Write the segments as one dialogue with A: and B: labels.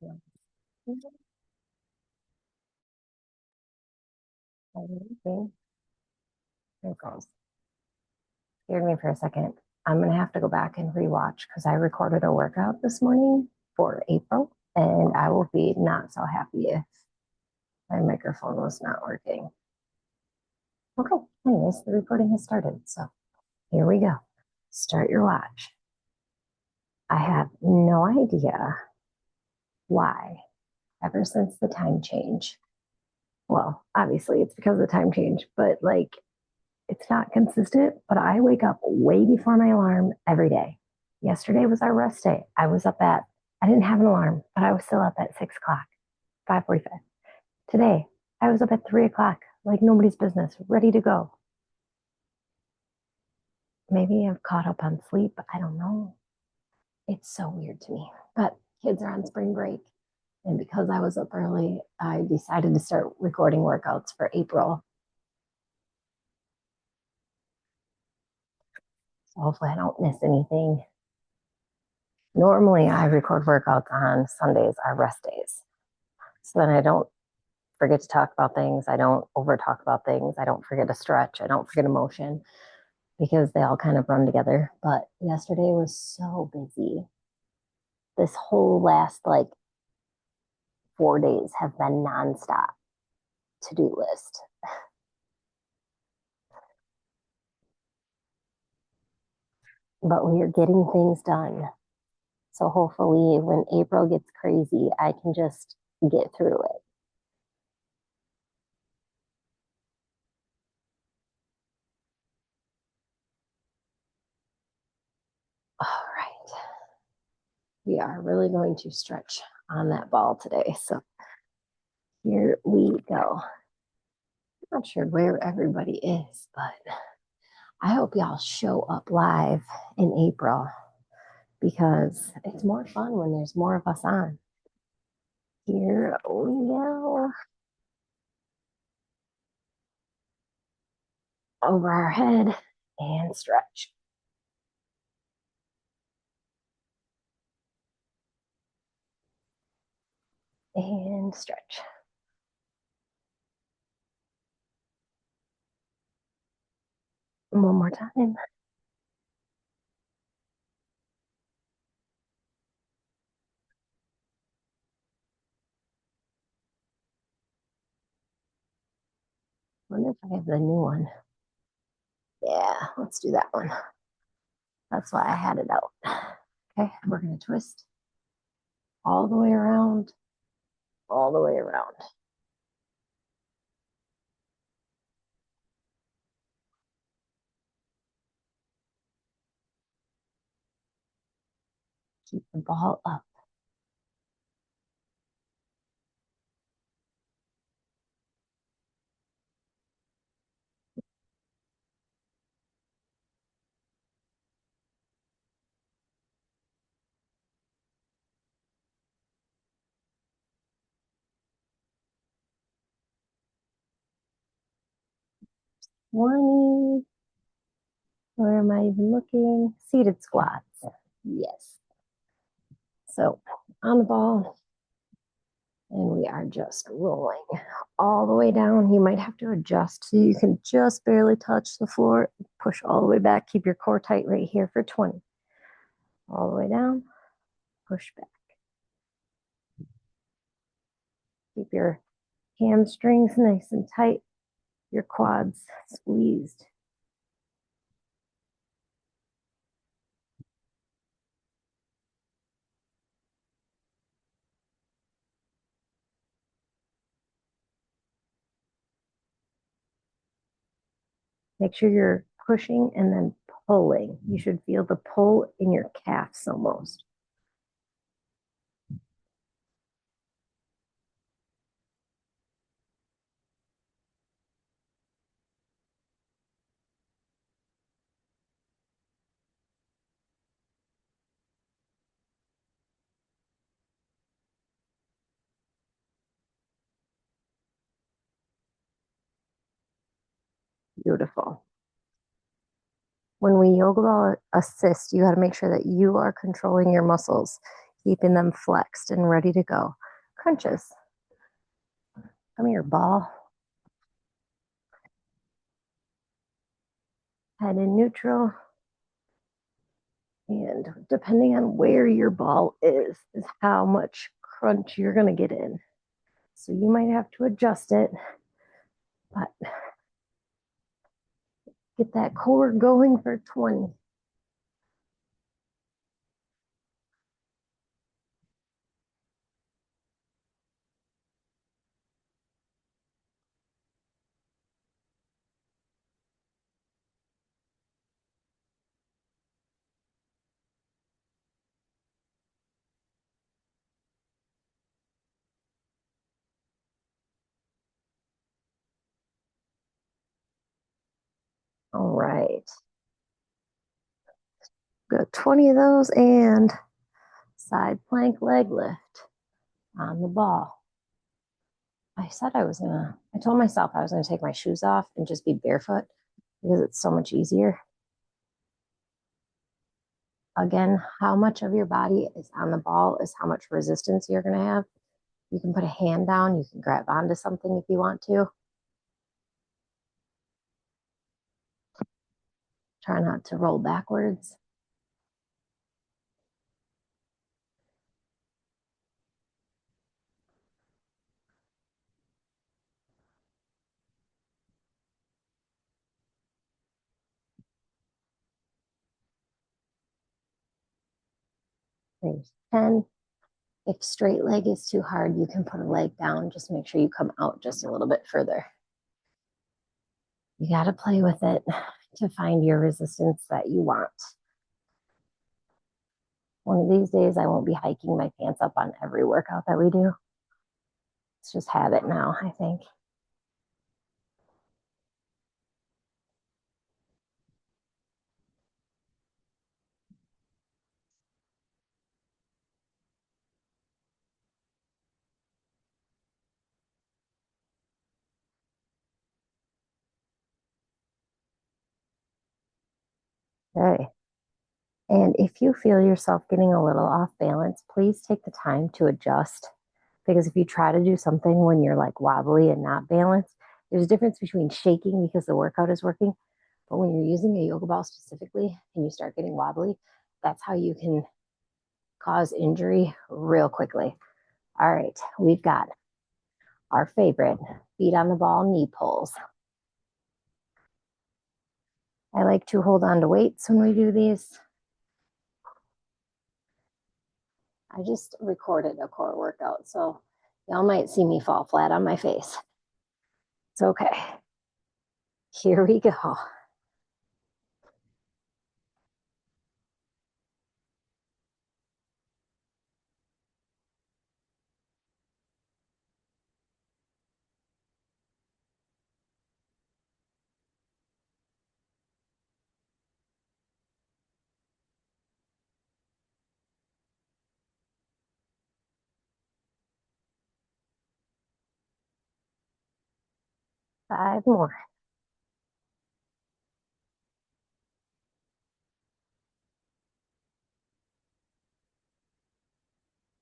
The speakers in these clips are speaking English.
A: Okay. Here it goes. Scared me for a second. I'm gonna have to go back and rewatch because I recorded a workout this morning for April, and I will be not so happy if my microphone was not working. Okay, anyways, the recording has started, so here we go. Start your watch. I have no idea why, ever since the time change. Well, obviously it's because of the time change, but like it's not consistent, but I wake up way before my alarm every day. Yesterday was our rest day. I didn't have an alarm, but I was still up at 6 o'clock, 5:45. Today, I was up at 3 o'clock, like nobody's business, ready to go. Maybe I've caught up on sleep. I don't know. It's so weird to me. But kids are on spring break. And because I was up early, I decided to start recording workouts for April. So hopefully I don't miss anything. Normally, I record workouts on Sundays, our rest days. So then I don't forget to talk about things. I don't over talk about things. I don't forget to stretch. I don't forget emotion because they all kind of run together. But yesterday was so busy. This whole last like 4 days have been nonstop to-do list. But we are getting things done. So hopefully when April gets crazy, I can just get through it. All right. We are really going to stretch on that ball today. So here we go. I'm not sure where everybody is, but I hope y'all show up live in April because it's more fun when there's more of us on. Here we go. Over our head and stretch. And stretch. One more time. Wonder if I have the new one. Yeah, let's do that one. That's why I had it out. Okay, we're going to twist all the way around, all the way around. Keep the ball up. One. Where am I even looking? Seated squats. Yes. So on the ball, and we are just rolling all the way down. You might have to adjust so you can just barely touch the floor. Push all the way back. Keep your core tight right here for 20. All the way down. Push back. Keep your hamstrings nice and tight. Your quads squeezed. Make sure you're pushing and then pulling. You should feel the pull in your calves almost. Beautiful. When we yoga ball assist, you got to make sure that you are controlling your muscles. keeping them flexed and ready to go. Crunches. Come here, ball. Head in neutral. And depending on where your ball is how much crunch you're going to get in. So you might have to adjust it, but get that core going for 20. All right. Got 20 of those and side plank leg lift on the ball. I told myself I was gonna take my shoes off and just be barefoot because it's so much easier. Again, how much of your body is on the ball is how much resistance you're gonna have. You can put a hand down, you can grab onto something if you want to. Try not to roll backwards. There's 10. If straight leg is too hard, you can put a leg down. Just make sure you come out just a little bit further. You got to play with it to find your resistance that you want. One of these days, I won't be hiking my pants up on every workout that we do. It's just habit now, I think. Okay. And if you feel yourself getting a little off balance, please take the time to adjust. Because if you try to do something when you're like wobbly and not balanced, there's a difference between shaking because the workout is working. But when you're using a yoga ball specifically and you start getting wobbly, that's how you can cause injury real quickly. All right, we've got our favorite feet on the ball knee pulls. I like to hold on to weights when we do these. I just recorded a core workout, so y'all might see me fall flat on my face. It's okay. Here we go. 5 more.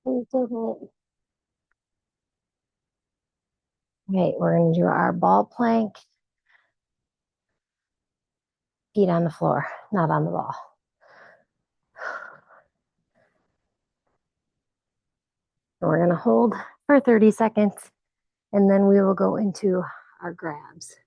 A: We did it. Okay, we're going to do our ball plank, feet on the floor, not on the ball. And we're going to hold for 30 seconds, and then we will go into our grabs.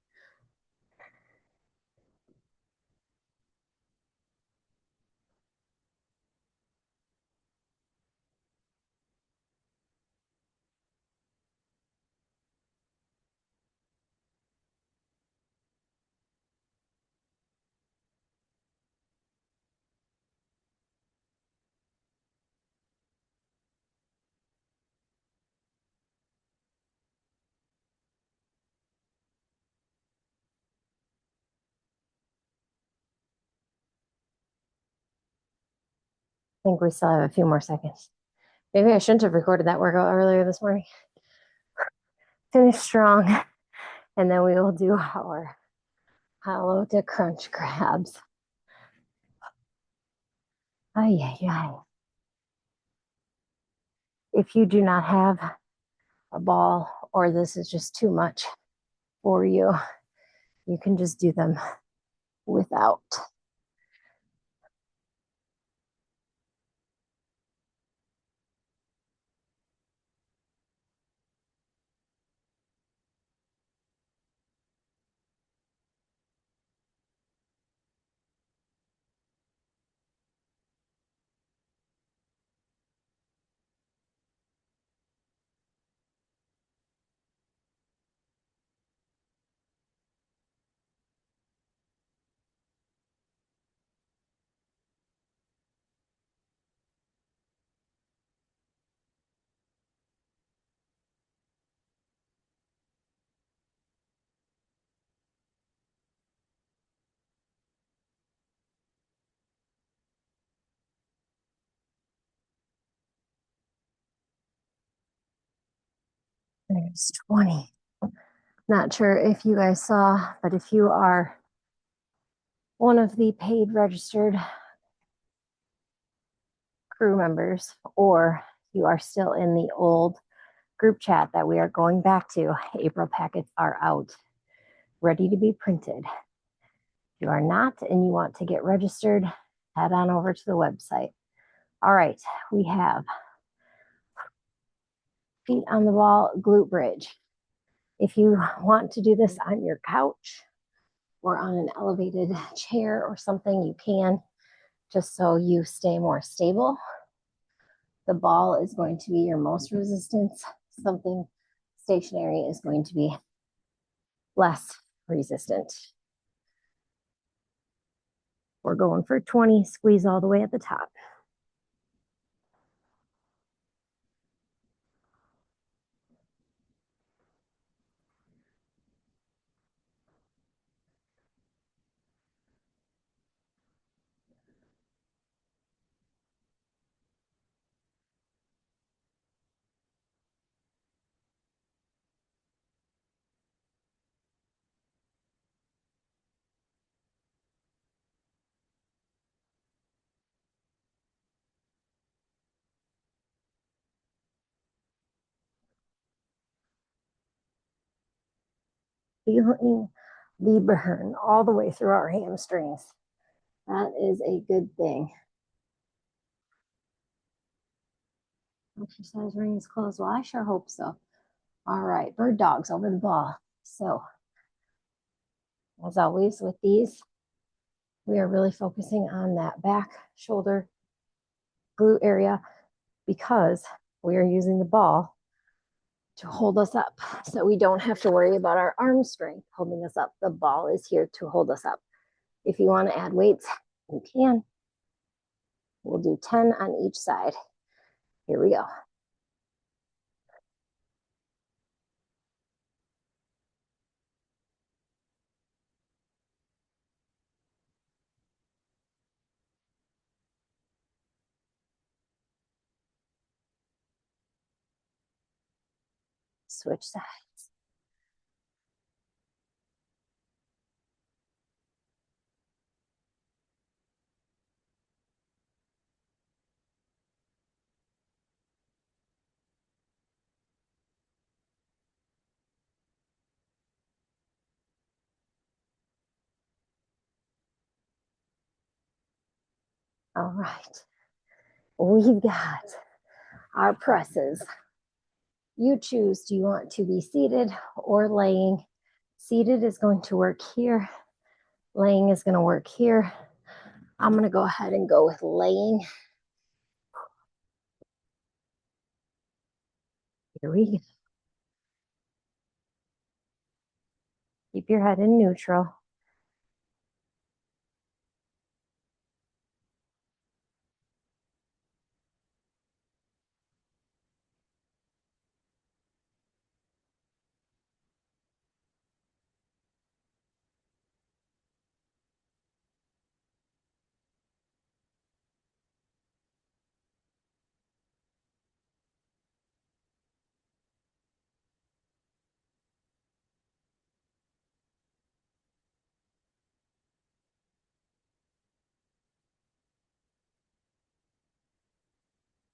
A: I think we still have a few more seconds. Maybe I shouldn't have recorded that workout earlier this morning. Finish strong, and then we will do our hollow to crunch grabs. Ay, ay, ay. If you do not have a ball or this is just too much for you, you can just do them without. There's 20. Not sure if you guys saw, but if you are one of the paid registered crew members or you are still in the old group chat that we are going back to, April packets are out, ready to be printed. If you are not and you want to get registered, head on over to the website. All right, we have feet on the ball, glute bridge. If you want to do this on your couch or on an elevated chair or something, you can, just so you stay more stable. The ball is going to be your most resistance. Something stationary is going to be less resistant. We're going for 20, squeeze all the way at the top. Feeling the burn all the way through our hamstrings. That is a good thing. Exercise ring is closed. Well, I sure hope so. All right, bird dogs over the ball. So, as always with these, we are really focusing on that back, shoulder, glute area because we are using the ball to hold us up. So we don't have to worry about our arm strength holding us up. The ball is here to hold us up. If you want to add weights, you can. We'll do 10 on each side. Here we go. Switch sides. All right. We've got our presses. You choose, do you want to be seated or laying? Seated is going to work here. Laying is going to work here. I'm going to go ahead and go with laying. Here we go. Keep your head in neutral.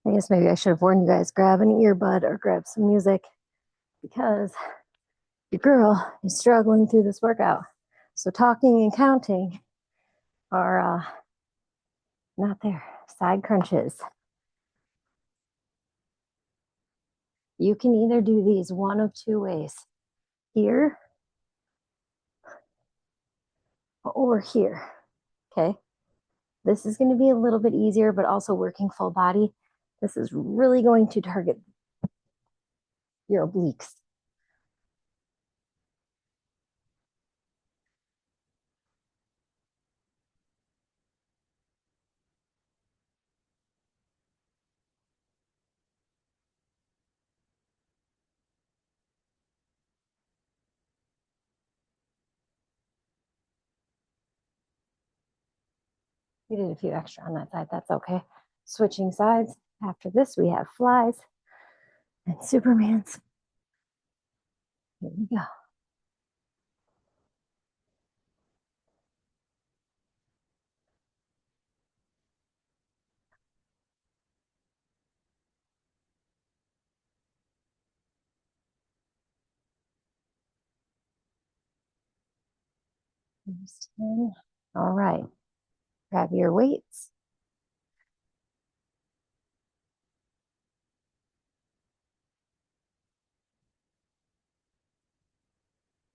A: I guess maybe I should have warned you guys, grab an earbud or grab some music because your girl is struggling through this workout. So talking and counting are not there. Side crunches. You can either do these one of two ways, here or here. Okay. This is going to be a little bit easier, but also working full body. This is really going to target your obliques. We did a few extra on that side. That's okay. Switching sides. After this, we have flies and Supermans. Here we go. There's 10. All right. Grab your weights.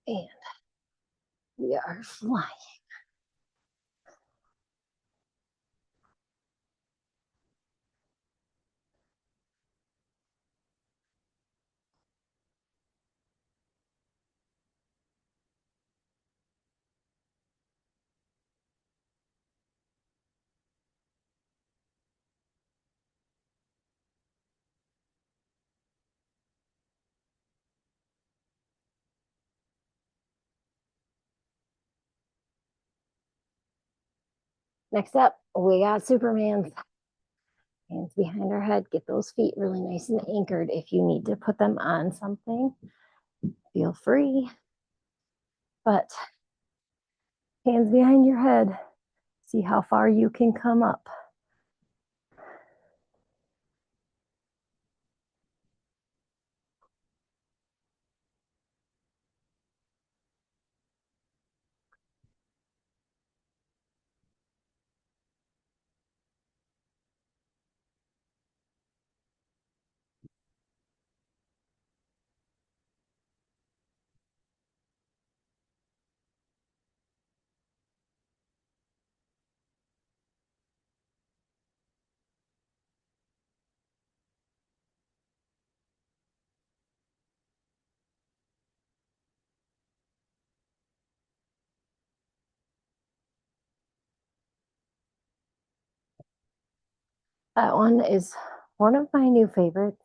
A: And we are flying. Next up, we got Supermans. Hands behind our head. Get those feet really nice and anchored. If you need to put them on something, feel free. But hands behind your head. See how far you can come up. That one is one of my new favorites.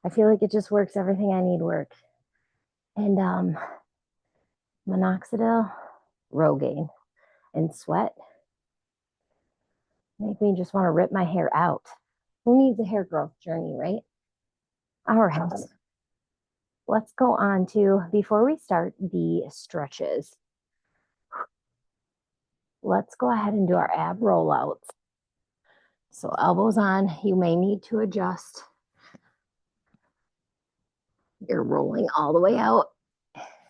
A: I feel like it just works everything I need work. And minoxidil, Rogaine, and sweat make me just want to rip my hair out. Who needs a hair growth journey, right? All right. Let's go on to, before we start the stretches, let's go ahead and do our ab rollouts. So elbows on, you may need to adjust. You're rolling all the way out.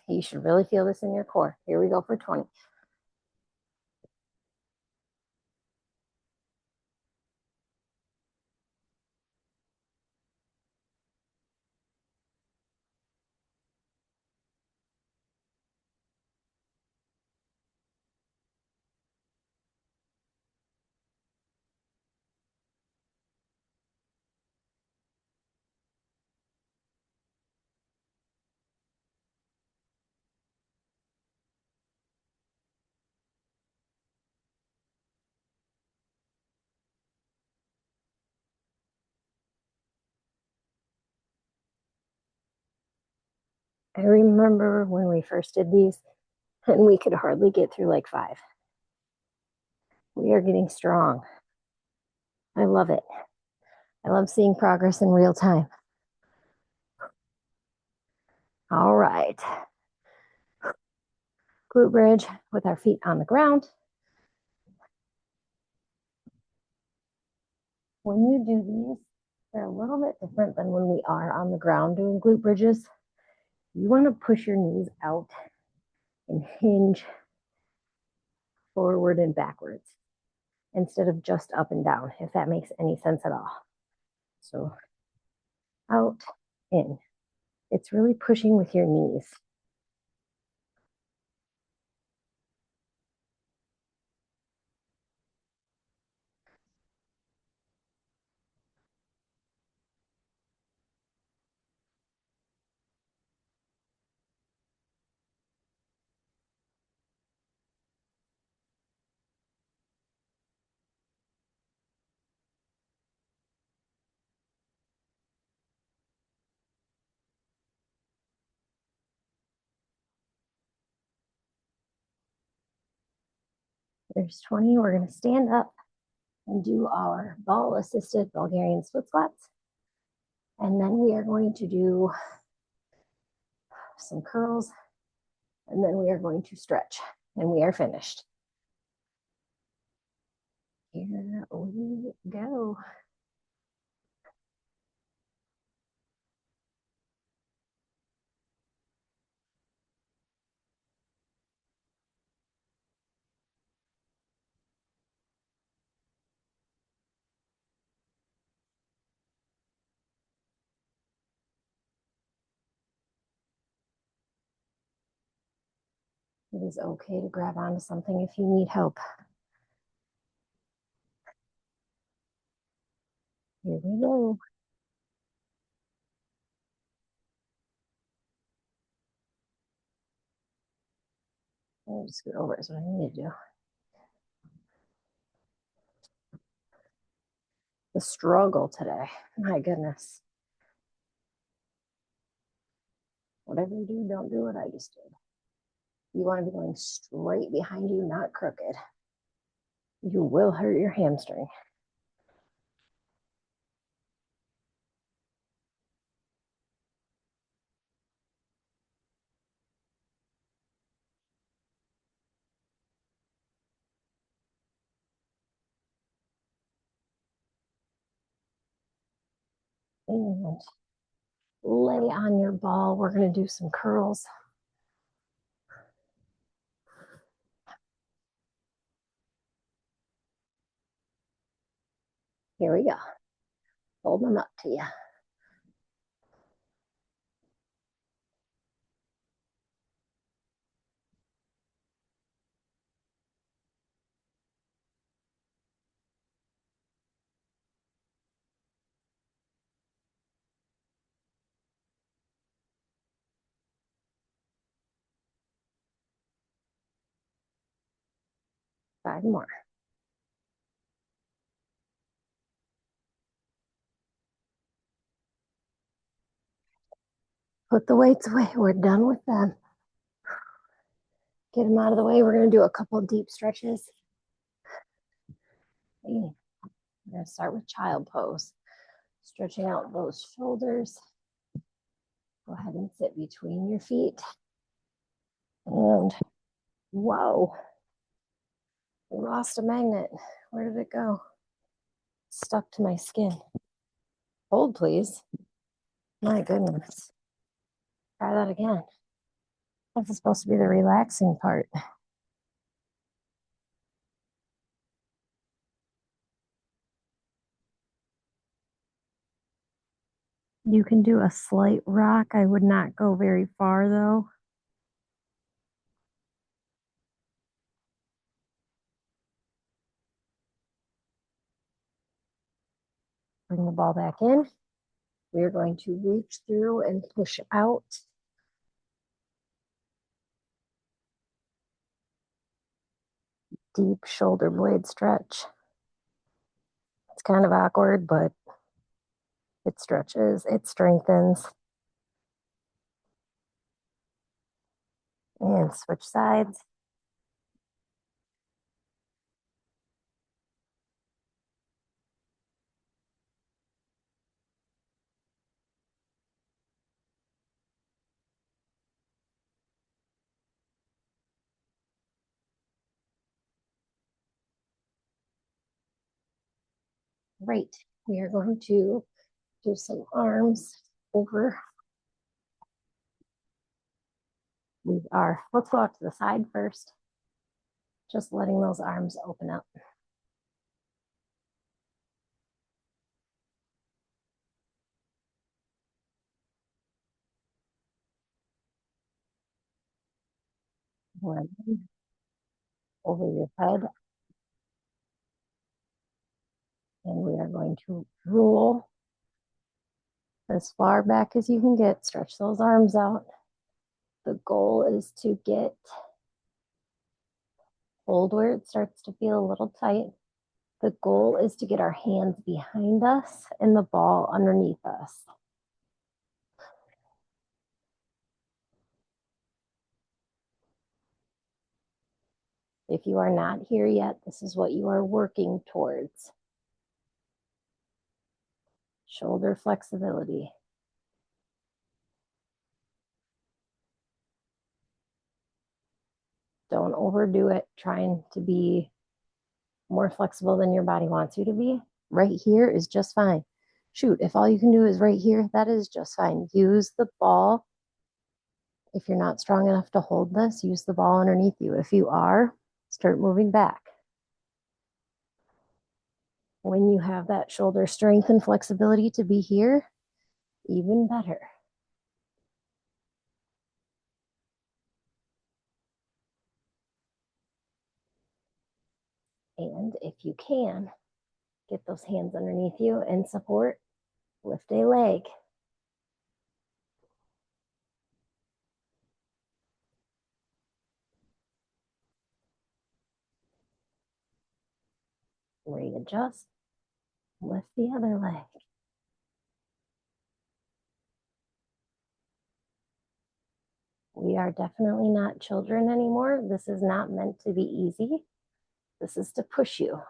A: You should really feel this in your core. Here we go for 20. I remember when we first did these and we could hardly get through like 5. We are getting strong. I love it. I love seeing progress in real time. All right. Glute bridge with our feet on the ground. When you do these, little bit different than when we are on the ground doing glute bridges. You want to push your knees out and hinge forward and backwards instead of just up and down, if that makes any sense at all. So out, in. It's really pushing with your knees. There's 20. We're going to stand up and do our ball assisted Bulgarian split squats. And then we are going to do some curls. And then we are going to stretch. And we are finished. Here we go. It is okay to grab onto something if you need help. Here we go. I'll just scoot over is what I need to do. The struggle today. My goodness. Whatever you do, don't do what I just did. You want to be going straight behind you, not crooked. You will hurt your hamstring. And lay on your ball. We're going to do some curls. Here we go. Hold them up to you. Five more. Put the weights away. We're done with them. Get them out of the way. We're going to do a couple deep stretches. We're going to start with child pose. Stretching out those shoulders. Go ahead and sit between your feet. And whoa, we lost a magnet. Where did it go? It's stuck to my skin. Hold, please. My goodness. Try that again. This is supposed to be the relaxing part. You can do a slight rock. I would not go very far though. Bring the ball back in. We are going to reach through and push out. Deep shoulder blade stretch. It's kind of awkward, but it stretches, it strengthens. And switch sides. Great. We are going to do some arms over. Move our foot go out to the side first. Just letting those arms open up. One over your head. And we are going to roll as far back as you can get. Stretch those arms out. The goal is to hold where it starts to feel a little tight. The goal is to get our hands behind us and the ball underneath us. If you are not here yet, this is what you are working towards. Shoulder flexibility. Don't overdo it, trying to be more flexible than your body wants you to be. Right here is just fine. Shoot, if all you can do is right here, that is just fine. Use the ball. If you're not strong enough to hold this, use the ball underneath you. If you are, start moving back. When you have that shoulder strength and flexibility to be here, even better. And if you can, get those hands underneath you and support, lift a leg. Readjust, lift the other leg. We are definitely not children anymore. This is not meant to be easy. This is to push you.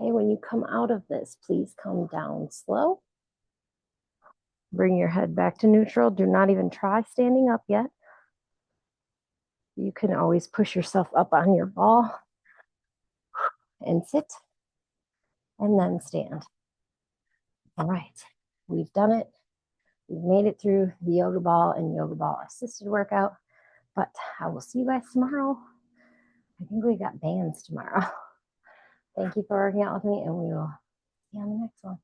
A: Okay, when you come out of this, please come down slow. Bring your head back to neutral. Do not even try standing up yet. You can always push yourself up on your ball and sit and then stand. All right, we've done it. We've made it through the yoga ball and yoga ball assisted workout, but I will see you guys tomorrow. I think we got bands tomorrow. Thank you for working out with me, and we will see you on the next one.